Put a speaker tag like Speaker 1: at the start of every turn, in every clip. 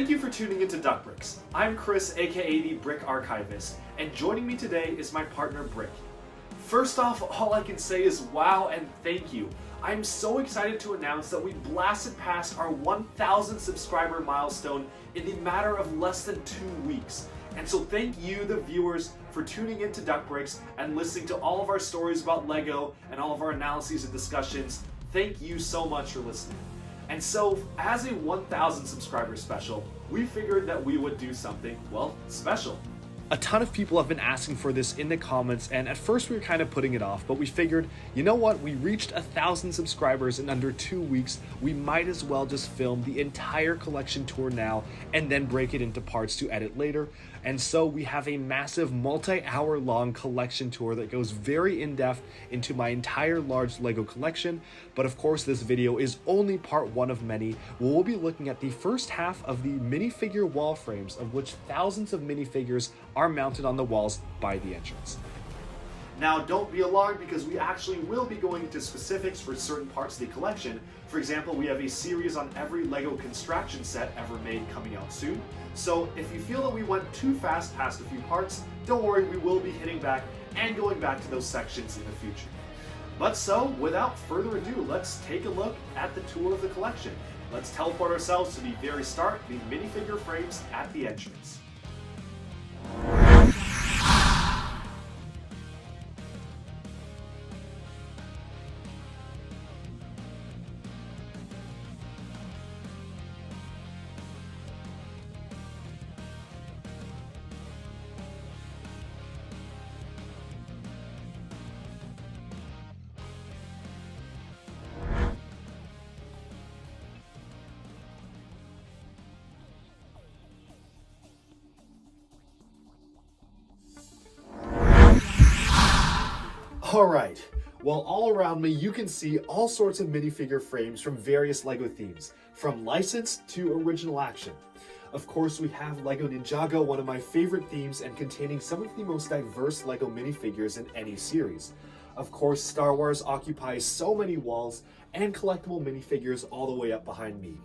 Speaker 1: Thank you for tuning into Duck Bricks. I'm Chris, aka the Brick Archivist, and joining me today is my partner Brick. First off, all I can say is wow and thank you. I'm so excited to announce that we blasted past our 1,000 subscriber milestone in the matter of less than 2 weeks. And so thank you, the viewers, for tuning into Duck Bricks and listening to all of our stories about LEGO and all of our analyses and discussions. Thank you so much for listening. And so, as a 1,000 subscriber special, we figured that we would do something, well, special. A ton of people have been asking for this in the comments, and at first we were kind of putting it off, but we figured, you know what, we reached 1,000 subscribers in under 2 weeks, we might as well just film the entire collection tour now and then break it into parts to edit later. And so we have a massive multi-hour long collection tour that goes very in-depth into my entire large LEGO collection. But of course this video is only part one of many, where we'll be looking at the first half of the minifigure wall frames, of which thousands of minifigures are mounted on the walls by the entrance. Now don't be alarmed, because we actually will be going into specifics for certain parts of the collection. For example, we have a series on every LEGO construction set ever made coming out soon. So if you feel that we went too fast past a few parts, don't worry, we will be hitting back and going back to those sections in the future. But so, without further ado, let's take a look at the tour of the collection. Let's teleport ourselves to the very start, the minifigure frames at the entrance. Alright, well, all around me you can see all sorts of minifigure frames from various LEGO themes, from licensed to original action. Of course, we have LEGO Ninjago, one of my favorite themes and containing some of the most diverse LEGO minifigures in any series. Of course, Star Wars occupies so many walls, and collectible minifigures all the way up behind me.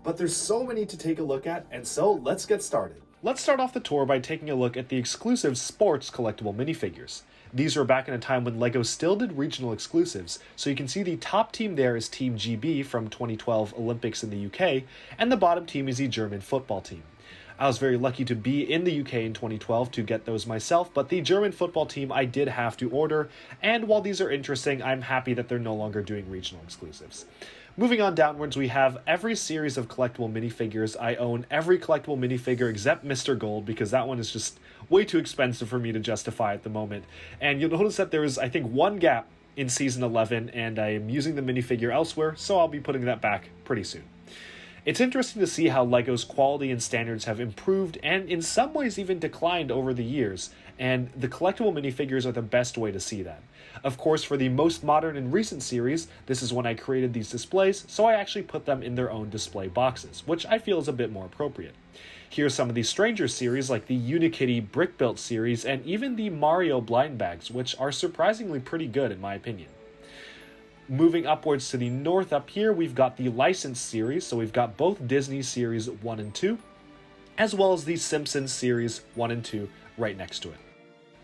Speaker 1: But there's so many to take a look at, and so let's get started. Let's start off the tour by taking a look at the exclusive sports collectible minifigures. These were back in a time when LEGO still did regional exclusives, so you can see the top team there is Team GB from 2012 Olympics in the UK, and the bottom team is the German football team. I was very lucky to be in the UK in 2012 to get those myself, but the German football team I did have to order, and while these are interesting, I'm happy that they're no longer doing regional exclusives. Moving on downwards, we have every series of collectible minifigures. I own every collectible minifigure except Mr. Gold, because that one is just way too expensive for me to justify at the moment. And you'll notice that there is, I think, one gap in Season 11, and I am using the minifigure elsewhere, so I'll be putting that back pretty soon. It's interesting to see how LEGO's quality and standards have improved, and in some ways even declined over the years, and the collectible minifigures are the best way to see that. Of course, for the most modern and recent series, this is when I created these displays, so I actually put them in their own display boxes, which I feel is a bit more appropriate. Here's some of the stranger series like the Unikitty Brick Built series and even the Mario blind bags, which are surprisingly pretty good in my opinion. Moving upwards to the north up here, we've got the licensed series, so we've got both Disney series 1 and 2, as well as the Simpsons series 1 and 2 right next to it.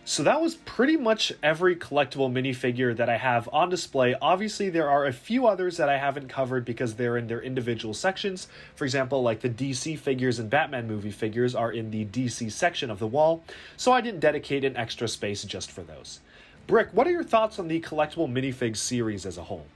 Speaker 1: So that was pretty much every collectible minifigure that I have on display. Obviously, there are a few others that I haven't covered because they're in their individual sections. For example, like the DC figures and Batman movie figures are in the DC section of the wall, so I didn't dedicate an extra space just for those. Brick, what are your thoughts on the collectible minifig series as a whole?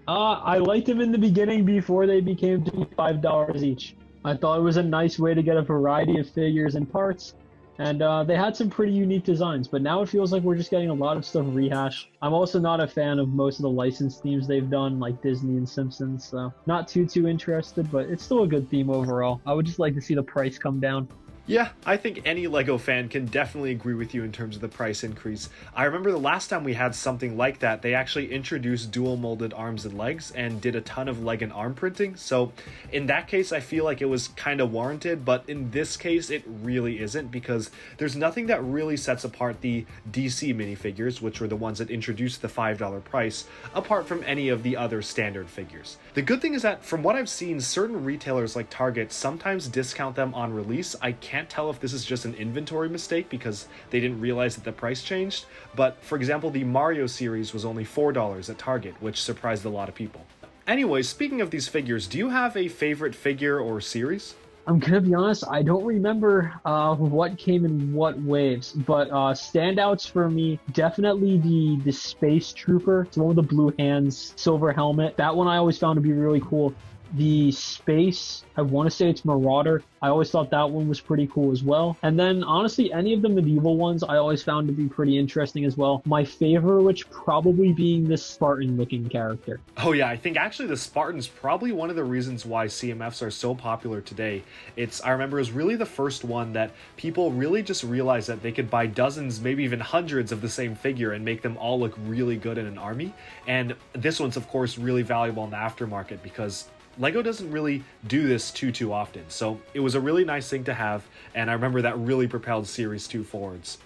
Speaker 2: I liked them in the beginning before they became $5 each. I thought it was a nice way to get a variety of figures and parts. And they had some pretty unique designs, but now it feels like we're just getting a lot of stuff rehashed. I'm also not a fan of most of the licensed themes they've done, like Disney and Simpsons, so not too interested, but it's still a good theme overall. I would just like to see the price come down.
Speaker 1: Yeah, I think any LEGO fan can definitely agree with you in terms of the price increase. I remember the last time we had something like that, they actually introduced dual molded arms and legs and did a ton of leg and arm printing. So in that case, I feel like it was kind of warranted, but in this case, it really isn't, because there's nothing that really sets apart the DC minifigures, which were the ones that introduced the $5 price, apart from any of the other standard figures. The good thing is that from what I've seen, certain retailers like Target sometimes discount them on release. I can't tell if this is just an inventory mistake because they didn't realize that the price changed, but for example, the Mario series was only $4 at Target, which surprised a lot of people. Anyway, speaking of these figures, do you have a favorite figure or series?
Speaker 2: I'm gonna be honest, I don't remember what came in what waves, but standouts for me, definitely the Space Trooper. It's the one with the blue hands, silver helmet. That one I always found to be really cool. The Space, I want to say it's Marauder. I always thought that one was pretty cool as well. And then honestly, any of the medieval ones I always found to be pretty interesting as well. My favorite, which probably being this Spartan looking character.
Speaker 1: Oh yeah, I think actually the Spartan's probably one of the reasons why CMFs are so popular today. I remember it was really the first one that people really just realized that they could buy dozens, maybe even hundreds of the same figure and make them all look really good in an army. And this one's of course really valuable in the aftermarket because LEGO doesn't really do this too often, so it was a really nice thing to have, and I remember that really propelled Series 2 forwards.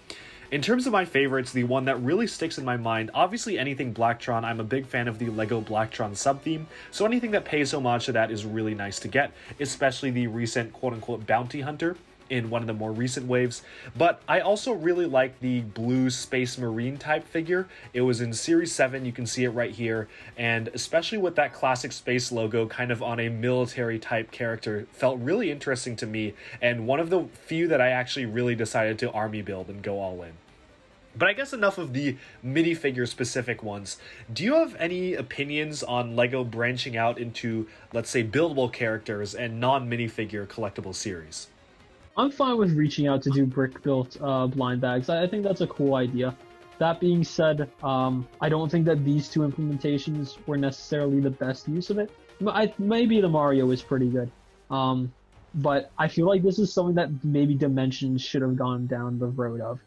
Speaker 1: In terms of my favorites, the one that really sticks in my mind, obviously anything Blacktron. I'm a big fan of the LEGO Blacktron sub-theme, so anything that pays homage to that is really nice to get, especially the recent quote-unquote bounty hunter in one of the more recent waves. But I also really like the blue Space Marine type figure. It was in Series 7, you can see it right here, and especially with that classic space logo kind of on a military type character felt really interesting to me, and one of the few that I actually really decided to army build and go all in. But I guess enough of the minifigure specific ones. Do you have any opinions on LEGO branching out into, let's say, buildable characters and non-minifigure collectible series?
Speaker 2: I'm fine with reaching out to do brick-built blind bags. I think that's a cool idea. That being said, I don't think that these two implementations were necessarily the best use of it. Maybe the Mario is pretty good. But I feel like this is something that maybe Dimensions should have gone down the road of.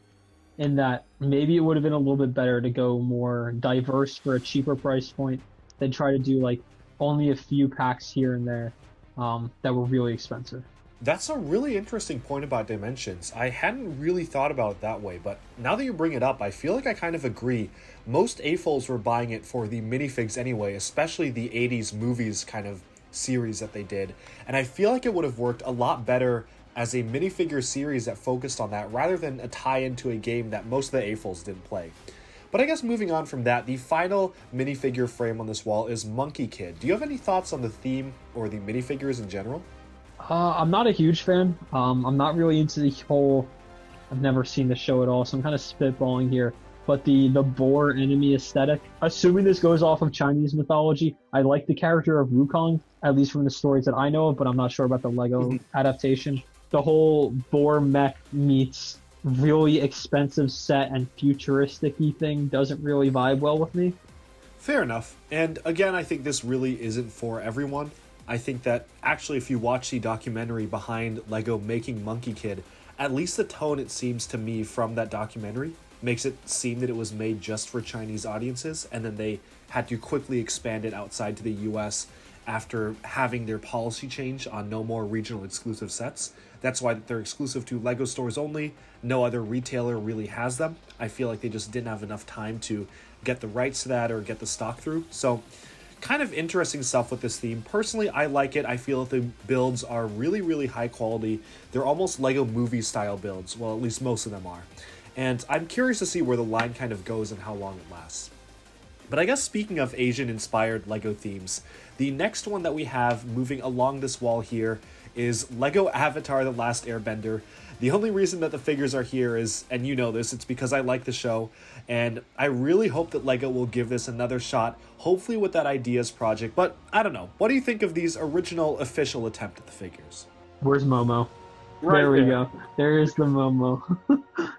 Speaker 2: In that maybe it would have been a little bit better to go more diverse for a cheaper price point than try to do like only a few packs here and there that were really expensive.
Speaker 1: That's a really interesting point about Dimensions. I hadn't really thought about it that way, but now that you bring it up, I feel like I kind of agree. Most AFOLs were buying it for the minifigs anyway, especially the 80s movies kind of series that they did, and I feel like it would have worked a lot better as a minifigure series that focused on that rather than a tie-in to a game that most of the AFOLs didn't play. But I guess moving on from that, the final minifigure frame on this wall is Monkie Kid. Do you have any thoughts on the theme or the minifigures in general?
Speaker 2: I'm not a huge fan. I'm not really into the whole... I've never seen the show at all, so I'm kind of spitballing here. But the boar enemy aesthetic, assuming this goes off of Chinese mythology, I like the character of Wukong, at least from the stories that I know of, but I'm not sure about the LEGO adaptation. The whole boar mech meets really expensive set and futuristic-y thing doesn't really vibe well with me.
Speaker 1: Fair enough. And again, I think this really isn't for everyone. I think that actually if you watch the documentary behind LEGO making Monkie Kid, at least the tone it seems to me from that documentary makes it seem that it was made just for Chinese audiences, and then they had to quickly expand it outside to the US after having their policy change on no more regional exclusive sets. That's why they're exclusive to LEGO stores only. No other retailer really has them. I feel like they just didn't have enough time to get the rights to that or get the stock through. So kind of interesting stuff with this theme. Personally, I like it. I feel that the builds are really high quality. They're almost LEGO movie style builds. Well, at least most of them are. And I'm curious to see where the line kind of goes and how long it lasts. But I guess speaking of Asian-inspired LEGO themes, the next one that we have moving along this wall here is LEGO Avatar: The Last Airbender. The only reason that the figures are here is, and you know this, it's because I like the show, and I really hope that LEGO will give this another shot, hopefully with that Ideas project, but I don't know. What do you think of these original official attempt at the figures?
Speaker 2: Where's Momo?
Speaker 3: Right
Speaker 2: there we
Speaker 3: there.
Speaker 2: go. There's the Momo.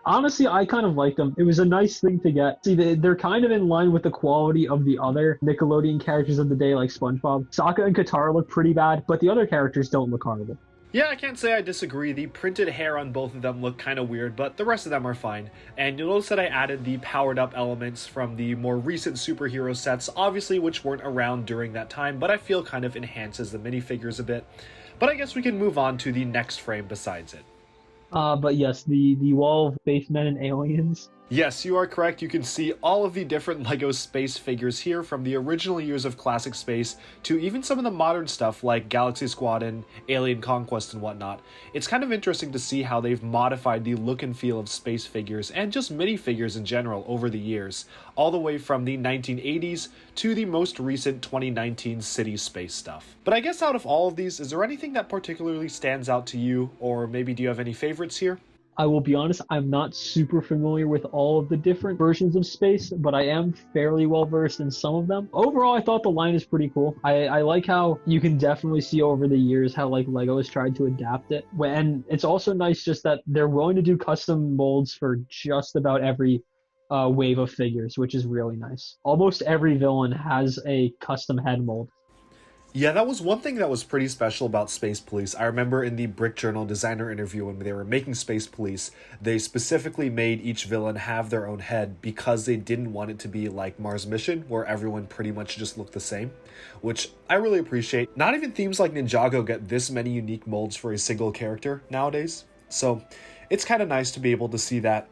Speaker 2: Honestly, I kind of like them. It was a nice thing to get. See, they're kind of in line with the quality of the other Nickelodeon characters of the day, like SpongeBob. Sokka and Katara look pretty bad, but the other characters don't look horrible.
Speaker 1: Yeah, I can't say I disagree. The printed hair on both of them look kind of weird, but the rest of them are fine. And you'll notice that I added the powered up elements from the more recent superhero sets, obviously which weren't around during that time, but I feel kind of enhances the minifigures a bit. But I guess we can move on to the next frame besides it.
Speaker 2: But yes, the wall of spacemen and aliens.
Speaker 1: Yes, you are correct. You can see all of the different LEGO space figures here, from the original years of classic space to even some of the modern stuff like Galaxy Squadron, Alien Conquest, and whatnot. It's kind of interesting to see how they've modified the look and feel of space figures and just minifigures in general over the years, all the way from the 1980s to the most recent 2019 city space stuff. But I guess out of all of these, is there anything that particularly stands out to you, or maybe do you have any favorites here?
Speaker 2: I will be honest, I'm not super familiar with all of the different versions of space, but I am fairly well versed in some of them. Overall, I thought the line is pretty cool. I like how you can definitely see over the years how like LEGO has tried to adapt it. And it's also nice just that they're willing to do custom molds for just about every wave of figures, which is really nice. Almost every villain has a custom head mold.
Speaker 1: Yeah, that was one thing that was pretty special about Space Police. I remember in the Brick Journal designer interview when they were making Space Police, they specifically made each villain have their own head because they didn't want it to be like Mars Mission, where everyone pretty much just looked the same, which I really appreciate. Not even themes like Ninjago get this many unique molds for a single character nowadays, so it's kind of nice to be able to see that.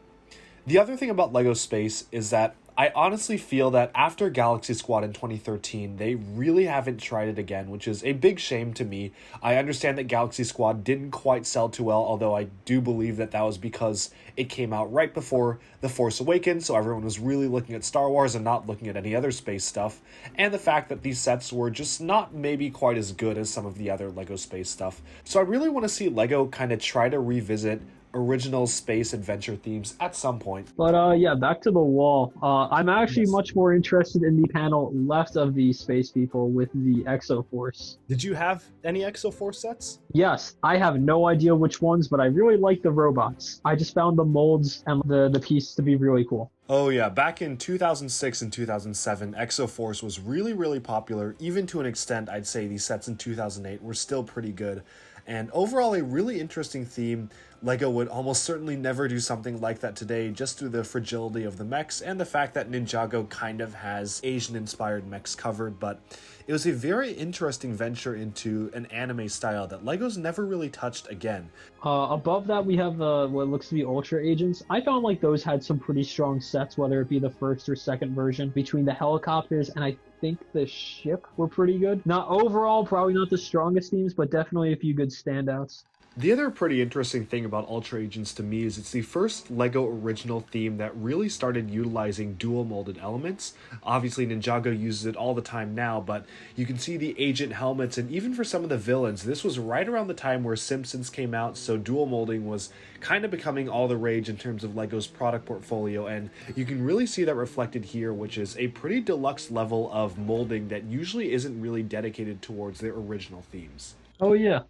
Speaker 1: The other thing about LEGO Space is that I honestly feel that after Galaxy Squad in 2013, they really haven't tried it again, which is a big shame to me. I understand that Galaxy Squad didn't quite sell too well, although I do believe that that was because it came out right before The Force Awakens, so everyone was really looking at Star Wars and not looking at any other space stuff, and the fact that these sets were just not maybe quite as good as some of the other LEGO space stuff. So I really want to see LEGO kind of try to revisit original space adventure themes at some point.
Speaker 2: But yeah, back to the wall. I'm actually much more interested in the panel left of the space people with the Exo-Force.
Speaker 3: Did you have any Exo-Force sets?
Speaker 2: Yes, I have no idea which ones, but I really like the robots. I just found the molds and the piece to be really cool.
Speaker 1: Oh yeah, back in 2006 and 2007, Exo-Force was really popular. Even to an extent, I'd say the sets in 2008 were still pretty good. And overall, a really interesting theme. LEGO would almost certainly never do something like that today, just through the fragility of the mechs and the fact that Ninjago kind of has Asian-inspired mechs covered, but it was a very interesting venture into an anime style that LEGO's never really touched again.
Speaker 2: Above that, we have what looks to be Ultra Agents. I found like those had some pretty strong sets, whether it be the first or second version. Between the helicopters and I think the ship were pretty good. Not overall, probably not the strongest themes, but definitely a few good standouts.
Speaker 1: The other pretty interesting thing about Ultra Agents to me is it's the first LEGO original theme that really started utilizing dual molded elements. Obviously Ninjago uses it all the time now, but you can see the agent helmets, and even for some of the villains, this was right around the time where Simpsons came out, so dual molding was kind of becoming all the rage in terms of LEGO's product portfolio, and you can really see that reflected here, which is a pretty deluxe level of molding that usually isn't really dedicated towards their original themes.
Speaker 2: Oh yeah.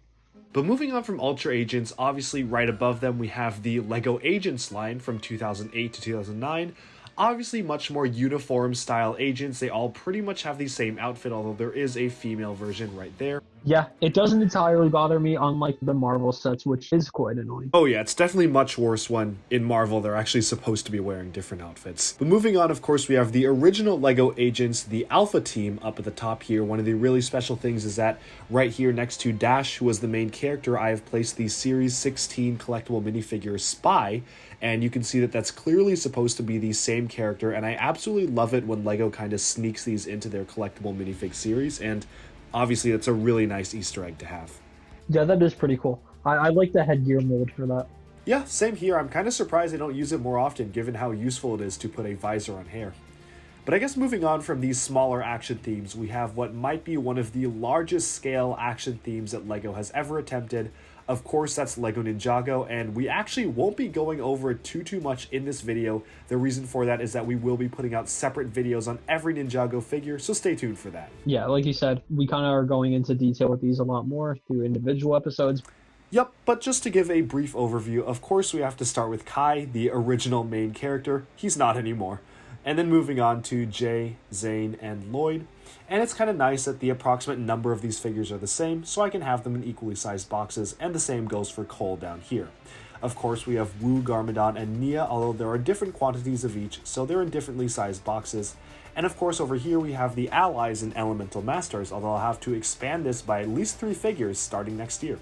Speaker 1: But moving on from Ultra Agents, obviously right above them we have the LEGO Agents line from 2008 to 2009. Obviously much more uniform style agents. They all pretty much have the same outfit, although there is a female version right there.
Speaker 2: Yeah, it doesn't entirely bother me, unlike the Marvel sets, which is quite annoying.
Speaker 1: Oh yeah, it's definitely much worse when in Marvel they're actually supposed to be wearing different outfits. But moving on, of course, we have the original LEGO Agents, the Alpha team up at the top here. One of the really special things is that right here next to Dash, who was the main character, I have placed the Series 16 collectible minifigure Spy, and you can see that that's clearly supposed to be the same character, and I absolutely love it when LEGO kind of sneaks these into their collectible minifig series, and obviously that's a really nice Easter egg to have.
Speaker 2: Yeah, that is pretty cool. I like the headgear mold for that.
Speaker 1: Yeah, same here. I'm kind of surprised they don't use it more often, given how useful it is to put a visor on hair. But I guess moving on from these smaller action themes, we have what might be one of the largest scale action themes that LEGO has ever attempted. Of course, that's LEGO Ninjago, and we actually won't be going over it too much in this video. The reason for that is that we will be putting out separate videos on every Ninjago figure, so stay tuned for that.
Speaker 2: Yeah, like you said, we kind of are going into detail with these a lot more through individual episodes.
Speaker 1: Yep, but just to give a brief overview, of course we have to start with Kai, the original main character. He's not anymore. And then moving on to Jay, Zane, and Lloyd. And it's kind of nice that the approximate number of these figures are the same, so I can have them in equally sized boxes, and the same goes for Cole down here. Of course, we have Wu, Garmadon, and Nia, although there are different quantities of each, so they're in differently sized boxes. And of course, over here we have the allies and elemental masters, although I'll have to expand this by at least 3 figures starting next year.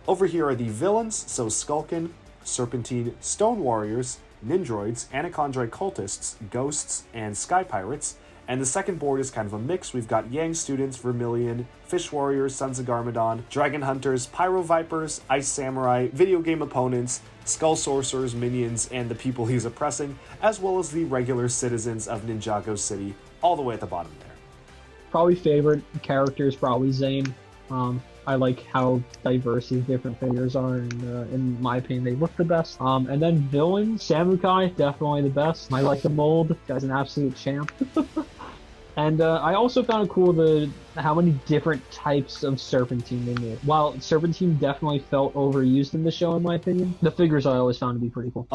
Speaker 1: Over here are the villains, so Skulkin, Serpentine, Stone Warriors, Nindroids, Anachondroid Cultists, Ghosts, and Sky Pirates. And the second board is kind of a mix. We've got Yang Students, Vermilion, Fish Warriors, Sons of Garmadon, Dragon Hunters, Pyro Vipers, Ice Samurai, Video Game Opponents, Skull Sorcerers, Minions, and the people he's oppressing, as well as the regular citizens of Ninjago City, all the way at the bottom there.
Speaker 2: Probably favorite character is probably Zane. I like how diverse these different figures are, and in my opinion, they look the best. And then villain, Samukai, definitely the best. I like the mold. This guy's an absolute champ. And I also found it cool how many different types of Serpentine they made. While Serpentine definitely felt overused in the show, in my opinion, the figures I always found to be pretty cool.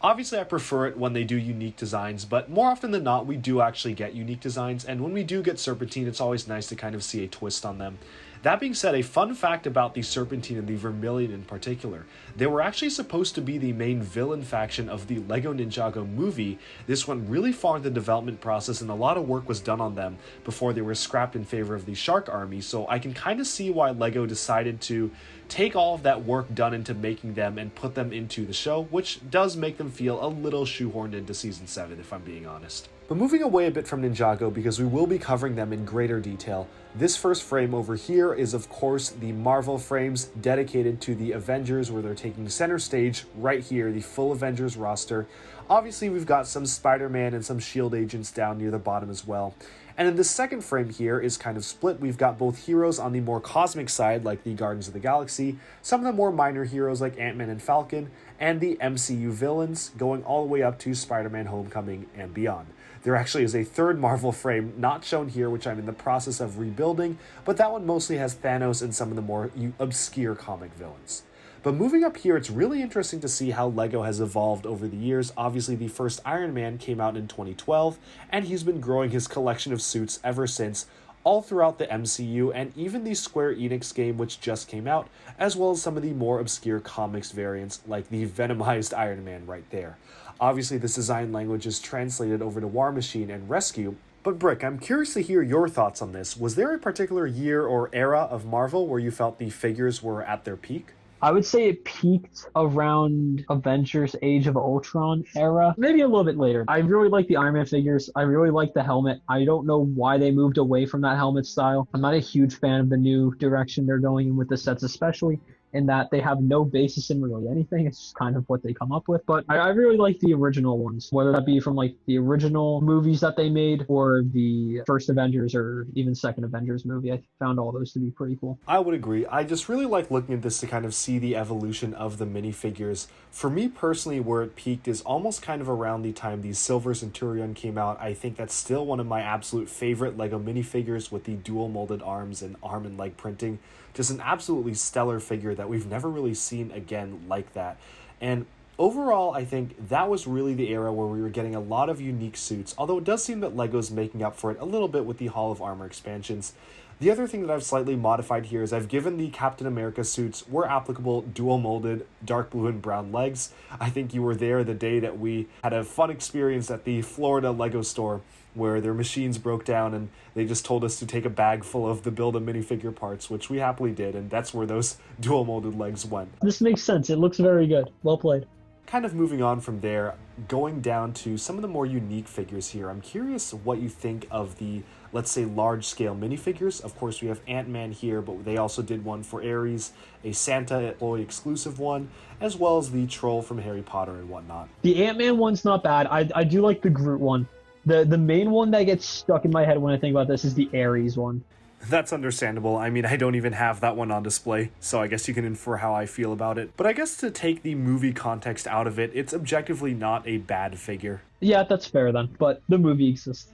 Speaker 1: Obviously, I prefer it when they do unique designs, but more often than not, we do actually get unique designs, and when we do get Serpentine, it's always nice to kind of see a twist on them. That being said, a fun fact about the Serpentine and the Vermilion in particular, they were actually supposed to be the main villain faction of the LEGO Ninjago movie. This went really far in the development process, and a lot of work was done on them before they were scrapped in favor of the Shark Army, so I can kind of see why LEGO decided to take all of that work done into making them and put them into the show, which does make them feel a little shoehorned into Season 7, if I'm being honest. But moving away a bit from Ninjago, because we will be covering them in greater detail, this first frame over here is of course the Marvel frames dedicated to the Avengers, where they're taking center stage right here, the full Avengers roster. Obviously we've got some Spider-Man and some S.H.I.E.L.D. agents down near the bottom as well. And in this second frame here is kind of split. We've got both heroes on the more cosmic side, like the Guardians of the Galaxy, some of the more minor heroes like Ant-Man and Falcon, and the MCU villains going all the way up to Spider-Man Homecoming and beyond. There actually is a third Marvel frame not shown here, which I'm in the process of rebuilding, but that one mostly has Thanos and some of the more obscure comic villains. But moving up here, it's really interesting to see how LEGO has evolved over the years. Obviously, the first Iron Man came out in 2012, and he's been growing his collection of suits ever since, all throughout the MCU, and even the Square Enix game which just came out, as well as some of the more obscure comics variants, like the Venomized Iron Man right there. Obviously, this design language is translated over to War Machine and Rescue. But Brick, I'm curious to hear your thoughts on this. Was there a particular year or era of Marvel where you felt the figures were at their peak?
Speaker 2: I would say it peaked around Avengers Age of Ultron era, maybe a little bit later. I really like the Iron Man figures. I really like the helmet. I don't know why they moved away from that helmet style. I'm not a huge fan of the new direction they're going in with the sets, especially in that they have no basis in really anything. It's just kind of what they come up with. But I really like the original ones, whether that be from like the original movies that they made or the first Avengers or even second Avengers movie. I found all those to be pretty cool.
Speaker 1: I would agree. I just really like looking at this to kind of see the evolution of the minifigures. For me personally, where it peaked is almost kind of around the time the Silver Centurion came out. I think that's still one of my absolute favorite LEGO minifigures with the dual molded arms and arm and leg printing. Just an absolutely stellar figure that we've never really seen again like that. And overall, I think that was really the era where we were getting a lot of unique suits, although it does seem that LEGO's making up for it a little bit with the Hall of Armor expansions. The other thing that I've slightly modified here is I've given the Captain America suits, where applicable, dual molded dark blue and brown legs. I think you were there the day that we had a fun experience at the Florida LEGO store where their machines broke down and they just told us to take a bag full of the Build-A minifigure parts, which we happily did, and that's where those dual molded legs went.
Speaker 2: This makes sense. It looks very good. Well played.
Speaker 1: Kind of moving on from there, going down to some of the more unique figures here. I'm curious what you think of the, let's say, large-scale minifigures. Of course, we have Ant-Man here, but they also did one for Ares, a Santa employee exclusive one, as well as the troll from Harry Potter and whatnot.
Speaker 2: The Ant-Man one's not bad. I do like the Groot one. The main one that gets stuck in my head when I think about this is the Ares one.
Speaker 1: That's understandable. I mean, I don't even have that one on display, so I guess you can infer how I feel about it. But I guess to take the movie context out of it, it's objectively not a bad figure.
Speaker 2: Yeah, that's fair then, but the movie exists.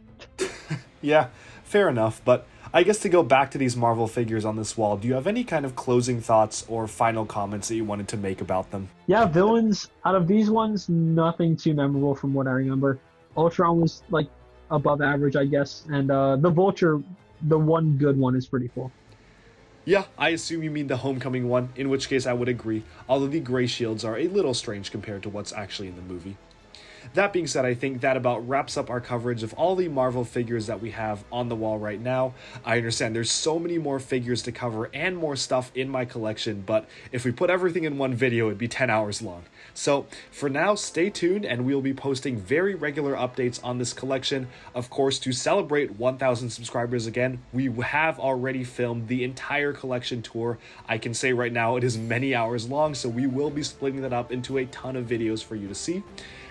Speaker 1: Yeah, fair enough, but I guess to go back to these Marvel figures on this wall, do you have any kind of closing thoughts or final comments that you wanted to make about them?
Speaker 2: Yeah, villains, out of these ones, nothing too memorable from what I remember. Ultron was like above average, I guess, and the Vulture, the one good one, is pretty cool.
Speaker 1: Yeah, I assume you mean the Homecoming one, in which case I would agree, although the gray shields are a little strange compared to what's actually in the movie. That being said, I think that about wraps up our coverage of all the Marvel figures that we have on the wall right now. I understand there's so many more figures to cover and more stuff in my collection, but if we put everything in one video, it'd be 10 hours long. So for now, stay tuned and we'll be posting very regular updates on this collection. Of course, to celebrate 1,000 subscribers again, we have already filmed the entire collection tour. I can say right now it is many hours long, so we will be splitting that up into a ton of videos for you to see.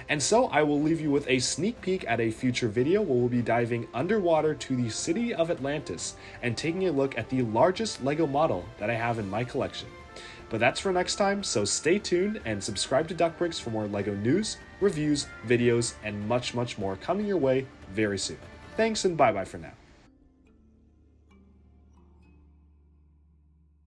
Speaker 1: And so I will leave you with a sneak peek at a future video where we'll be diving underwater to the city of Atlantis and taking a look at the largest LEGO model that I have in my collection. But that's for next time, so stay tuned and subscribe to Duckbricks for more LEGO news, reviews, videos, and much, much more coming your way very soon. Thanks and bye-bye for now.